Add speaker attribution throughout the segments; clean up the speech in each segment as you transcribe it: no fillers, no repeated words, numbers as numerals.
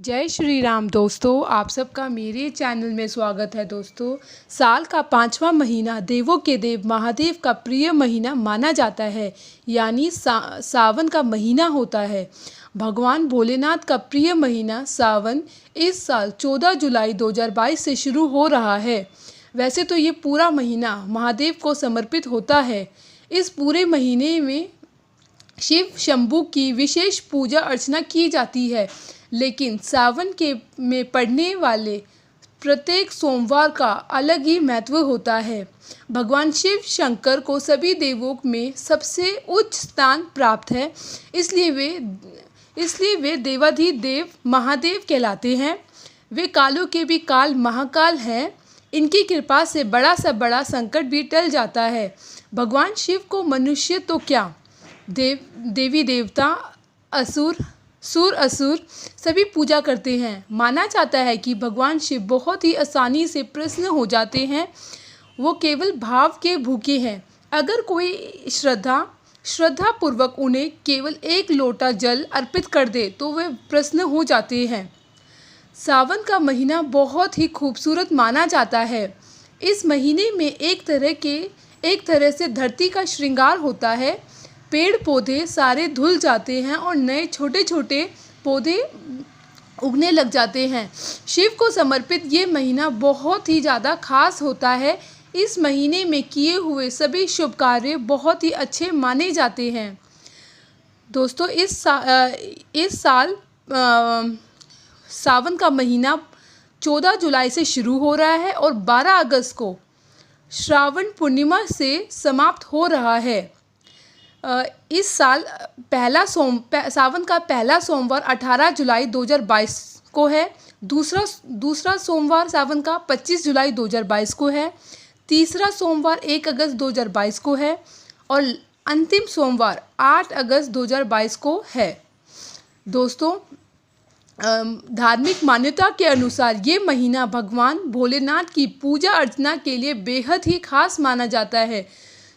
Speaker 1: जय श्री राम दोस्तों, आप सबका मेरे चैनल में स्वागत है। दोस्तों, साल का 5वां महीना देवों के देव महादेव का प्रिय महीना माना जाता है, यानी सावन का महीना होता है। भगवान भोलेनाथ का प्रिय महीना सावन इस साल 14 जुलाई 2022 से शुरू हो रहा है। वैसे तो ये पूरा महीना महादेव को समर्पित होता है। इस पूरे महीने में शिव शंभू की विशेष पूजा अर्चना की जाती है, लेकिन सावन के में पड़ने वाले प्रत्येक सोमवार का अलग ही महत्व होता है। भगवान शिव शंकर को सभी देवों में सबसे उच्च स्थान प्राप्त है, इसलिए वे देवाधिदेव महादेव कहलाते हैं। वे कालों के भी काल महाकाल हैं। इनकी कृपा से बड़ा सा बड़ा संकट भी टल जाता है। भगवान शिव को मनुष्य तो क्या, देवी देवता, सुर असुर सभी पूजा करते हैं। माना जाता है कि भगवान शिव बहुत ही आसानी से प्रसन्न हो जाते हैं। वो केवल भाव के भूखे हैं। अगर कोई श्रद्धा पूर्वक उन्हें केवल एक लोटा जल अर्पित कर दे तो वे प्रसन्न हो जाते हैं। सावन का महीना बहुत ही खूबसूरत माना जाता है। इस महीने में एक तरह से धरती का श्रृंगार होता है। पेड़ पौधे सारे धुल जाते हैं और नए छोटे छोटे पौधे उगने लग जाते हैं। शिव को समर्पित ये महीना बहुत ही ज़्यादा खास होता है। इस महीने में किए हुए सभी शुभ कार्य बहुत ही अच्छे माने जाते हैं। दोस्तों, इस साल सावन का महीना 14 जुलाई से शुरू हो रहा है और 12 अगस्त को श्रावण पूर्णिमा से समाप्त हो रहा है। इस साल सावन का पहला सोमवार 18 जुलाई 2022 को है। दूसरा सोमवार सावन का 25 जुलाई 2022 को है। तीसरा सोमवार 1 अगस्त 2022 को है और अंतिम सोमवार 8 अगस्त 2022 को है। दोस्तों, धार्मिक मान्यता के अनुसार ये महीना भगवान भोलेनाथ की पूजा अर्चना के लिए बेहद ही खास माना जाता है।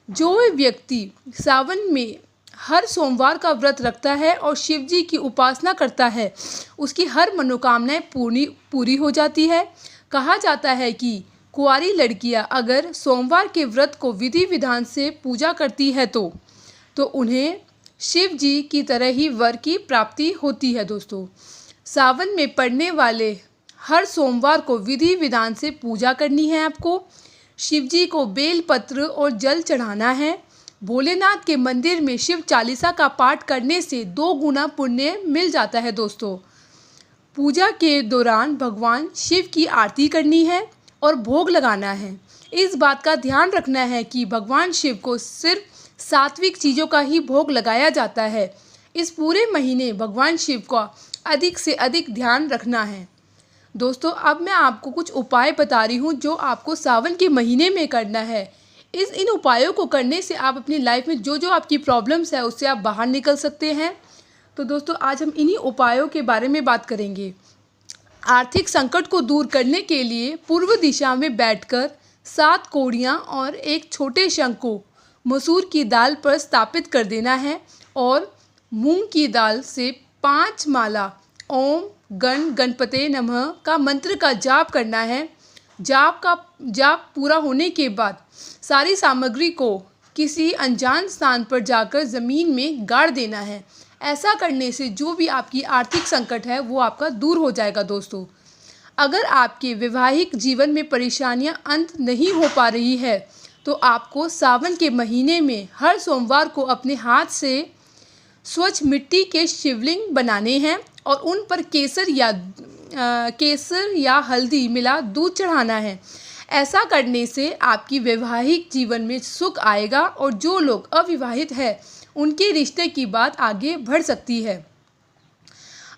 Speaker 1: जो व्यक्ति सावन में हर सोमवार का व्रत रखता है और शिव जी की उपासना करता है, उसकी हर मनोकामनाएं पूरी हो जाती है। कहा जाता है कि कुंवारी लड़कियां अगर सोमवार के व्रत को विधि विधान से पूजा करती है तो उन्हें शिव जी की तरह ही वर की प्राप्ति होती है। दोस्तों, सावन में पड़ने वाले हर सोमवार को विधि विधान से पूजा करनी है। आपको शिव जी को बेल पत्र और जल चढ़ाना है। भोलेनाथ के मंदिर में शिव चालीसा का पाठ करने से 2 गुना पुण्य मिल जाता है। दोस्तों, पूजा के दौरान भगवान शिव की आरती करनी है और भोग लगाना है। इस बात का ध्यान रखना है कि भगवान शिव को सिर्फ सात्विक चीज़ों का ही भोग लगाया जाता है। इस पूरे महीने भगवान शिव का अधिक से अधिक ध्यान रखना है। दोस्तों, अब मैं आपको कुछ उपाय बता रही हूँ जो आपको सावन के महीने में करना है। इन उपायों को करने से आप अपनी लाइफ में जो आपकी प्रॉब्लम्स है उससे आप बाहर निकल सकते हैं। तो दोस्तों, आज हम इन्हीं उपायों के बारे में बात करेंगे। आर्थिक संकट को दूर करने के लिए पूर्व दिशा में बैठकर 7 कौड़ियाँ और एक छोटे शंख को मसूर की दाल पर स्थापित कर देना है और मूंग की दाल से 5 माला ओम गणपते नमः का मंत्र का जाप करना है। जाप पूरा होने के बाद सारी सामग्री को किसी अनजान स्थान पर जाकर ज़मीन में गाड़ देना है। ऐसा करने से जो भी आपकी आर्थिक संकट है वो आपका दूर हो जाएगा। दोस्तों, अगर आपके वैवाहिक जीवन में परेशानियां अंत नहीं हो पा रही है तो आपको सावन के महीने में हर सोमवार को अपने हाथ से स्वच्छ मिट्टी के शिवलिंग बनाने हैं और उन पर केसर या हल्दी मिला दूध चढ़ाना है। ऐसा करने से आपकी वैवाहिक जीवन में सुख आएगा और जो लोग अविवाहित हैं उनके रिश्ते की बात आगे बढ़ सकती है।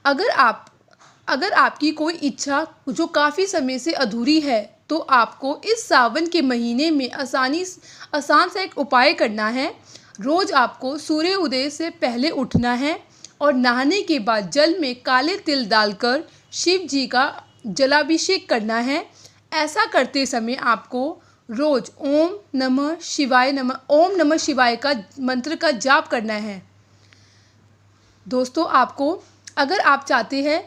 Speaker 1: अगर आपकी कोई इच्छा जो काफ़ी समय से अधूरी है तो आपको इस सावन के महीने में आसान सा एक उपाय करना है। रोज़ आपको सूर्य उदय से पहले उठना है और नहाने के बाद जल में काले तिल डालकर शिव जी का जलाभिषेक करना है। ऐसा करते समय आपको रोज़ ओम नमः शिवाय का मंत्र का जाप करना है। दोस्तों, अगर आप चाहते हैं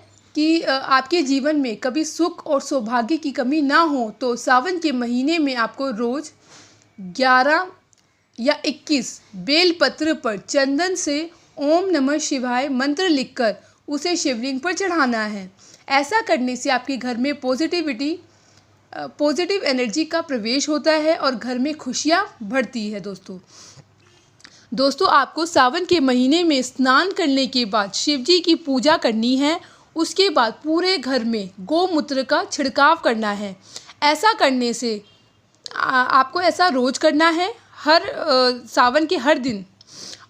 Speaker 1: आपके जीवन में कभी सुख और सौभाग्य की कमी ना हो, तो सावन के महीने में आपको रोज़ 11 या 21 बेलपत्र पर चंदन से ओम नमः शिवाय मंत्र लिखकर उसे शिवलिंग पर चढ़ाना है। ऐसा करने से आपके घर में पॉजिटिव एनर्जी का प्रवेश होता है और घर में खुशियाँ बढ़ती है। दोस्तों आपको सावन के महीने में स्नान करने के बाद शिव जी की पूजा करनी है। उसके बाद पूरे घर में गोमूत्र का छिड़काव करना है। ऐसा करने से आपको ऐसा रोज़ करना है, सावन के हर दिन।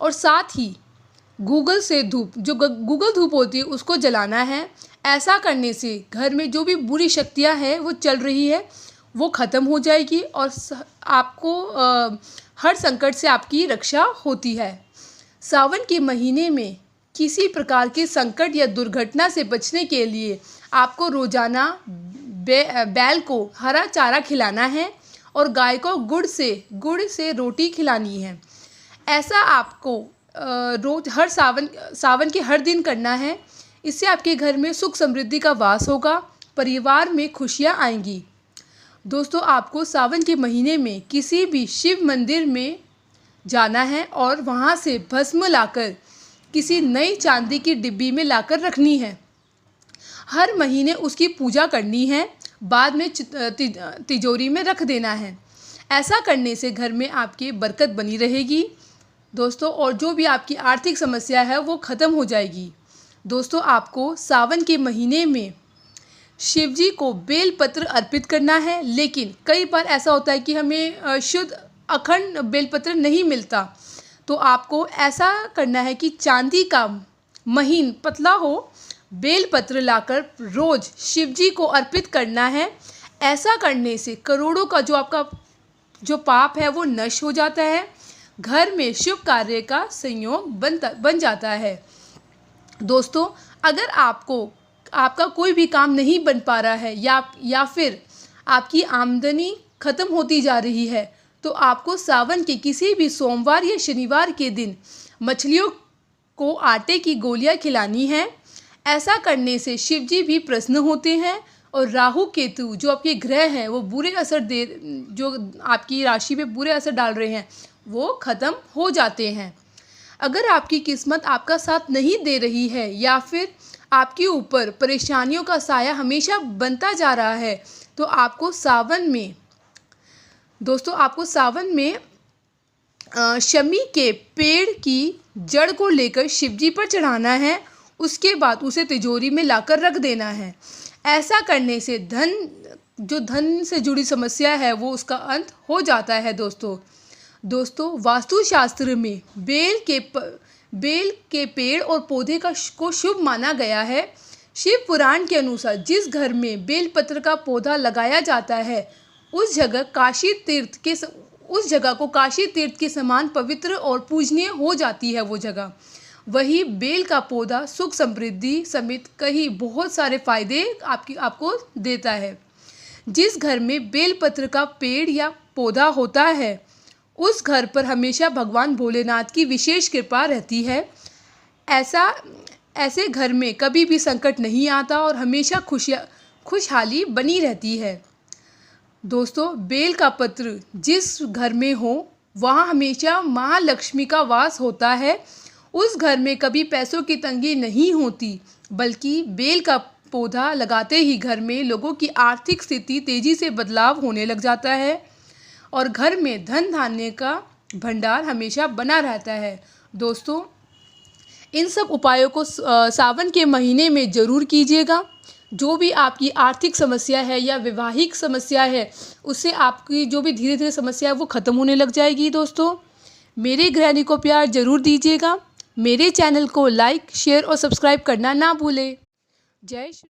Speaker 1: और साथ ही गूगल धूप होती है उसको जलाना है। ऐसा करने से घर में जो भी बुरी शक्तियाँ हैं वो चल रही है वो ख़त्म हो जाएगी और आपको हर संकट से आपकी रक्षा होती है। सावन के महीने में किसी प्रकार के संकट या दुर्घटना से बचने के लिए आपको रोज़ाना बैल को हरा चारा खिलाना है और गाय को गुड़ से रोटी खिलानी है। ऐसा आपको रोज़ सावन के हर दिन करना है। इससे आपके घर में सुख समृद्धि का वास होगा, परिवार में खुशियाँ आएंगी। दोस्तों आपको सावन के महीने में किसी भी शिव मंदिर में जाना है और वहाँ से भस्म लाकर किसी नई चांदी की डिब्बी में लाकर रखनी है। हर महीने उसकी पूजा करनी है, बाद में तिजोरी में रख देना है। ऐसा करने से घर में आपकी बरकत बनी रहेगी दोस्तों, और जो भी आपकी आर्थिक समस्या है वो ख़त्म हो जाएगी। दोस्तों आपको सावन के महीने में शिव जी को बेलपत्र अर्पित करना है, लेकिन कई बार ऐसा होता है कि हमें शुद्ध अखंड बेलपत्र नहीं मिलता, तो आपको ऐसा करना है कि चांदी का महीन पतला हो बेलपत्र लाकर रोज़ शिव जी को अर्पित करना है। ऐसा करने से करोड़ों का जो पाप है वो नष्ट हो जाता है, घर में शुभ कार्य का संयोग बन जाता है। दोस्तों अगर आपका कोई भी काम नहीं बन पा रहा है या फिर आपकी आमदनी ख़त्म होती जा रही है, तो आपको सावन के किसी भी सोमवार या शनिवार के दिन मछलियों को आटे की गोलियां खिलानी है। ऐसा करने से शिव जी भी प्रसन्न होते हैं और राहु केतु जो आपके ग्रह हैं वो जो आपकी राशि पे बुरे असर डाल रहे हैं वो ख़त्म हो जाते हैं। अगर आपकी किस्मत आपका साथ नहीं दे रही है या फिर आपके ऊपर परेशानियों का साया हमेशा बनता जा रहा है, तो आपको सावन में शमी के पेड़ की जड़ को लेकर शिवजी पर चढ़ाना है। उसके बाद उसे तिजोरी में लाकर रख देना है। ऐसा करने से धन से जुड़ी समस्या है वो उसका अंत हो जाता है। दोस्तों वास्तुशास्त्र में बेल के पेड़ और पौधे को शुभ माना गया है। शिव पुराण के अनुसार जिस घर में बेलपत्र का पौधा लगाया जाता है उस जगह को काशी तीर्थ के समान पवित्र और पूजनीय हो जाती है वो जगह। वही बेल का पौधा सुख समृद्धि समेत कई बहुत सारे फायदे आपको देता है। जिस घर में बेलपत्र का पेड़ या पौधा होता है उस घर पर हमेशा भगवान भोलेनाथ की विशेष कृपा रहती है। ऐसे घर में कभी भी संकट नहीं आता और हमेशा खुशहाली बनी रहती है। दोस्तों बेल का पत्र जिस घर में हो वहाँ हमेशा महालक्ष्मी का वास होता है। उस घर में कभी पैसों की तंगी नहीं होती, बल्कि बेल का पौधा लगाते ही घर में लोगों की आर्थिक स्थिति तेज़ी से बदलाव होने लग जाता है और घर में धन धान्य का भंडार हमेशा बना रहता है। दोस्तों इन सब उपायों को सावन के महीने में ज़रूर कीजिएगा। जो भी आपकी आर्थिक समस्या है या वैवाहिक समस्या है उससे आपकी जो भी धीरे धीरे समस्या है वो ख़त्म होने लग जाएगी। दोस्तों मेरे गृहिणी को प्यार ज़रूर दीजिएगा। मेरे चैनल को लाइक शेयर और सब्सक्राइब करना ना भूलें। जय श्री